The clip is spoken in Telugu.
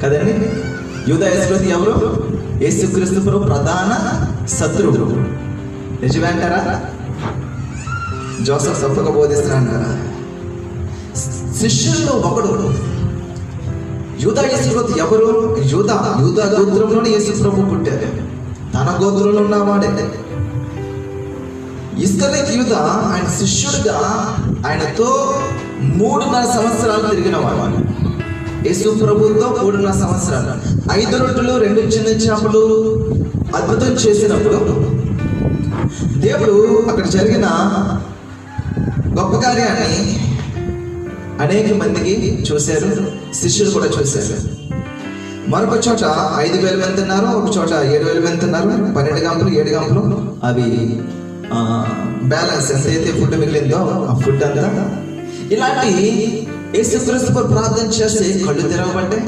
కదండి. యూదా ఇస్కరియోతు ఎవరు? యేసుక్రీస్తు ప్రభు ప్రధాన శత్రువు. నిజమే అంటారా? జోసెఫ్ తప్పుగా బోధిస్తున్నాడు. శిష్యుల్లో ఒకడు యూదా ఇస్కరియోతు ఎవరు? యూదా గోత్రంలోనే యేసు ప్రభు పుట్టారు. తన గోత్రంలో ఉన్నవాడే ఇస్కరియోతు. యూదా ఆయన శిష్యుడిగా ఆయనతో 3.5 సంవత్సరాలు తిరిగిన వాడు. యేసు ప్రభుతో 3.5 సంవత్సరాలు 5 రొట్టెలు 2 చిన్న చేపలు అద్భుతం చేసినప్పుడు దేవుడు అక్కడ జరిగిన గొప్ప కార్యాన్ని అనేక మందికి చూశారు, శిష్యులు కూడా చూశారు. మరొక చోట 5,000 మంది తిన్నారు, ఒక చోట 7,000 మంది తిన్నారు. 12 గంపలు 7 గంపలు అవి బ్యాలెన్స్ ఎంతైతే ఫుడ్ మిగిలిందో ఆ ఫుడ్ అంతా. ఇలాంటి యేసుక్రీస్తు ప్రార్థన చేస్తే కళ్ళు తెరవబట్టే.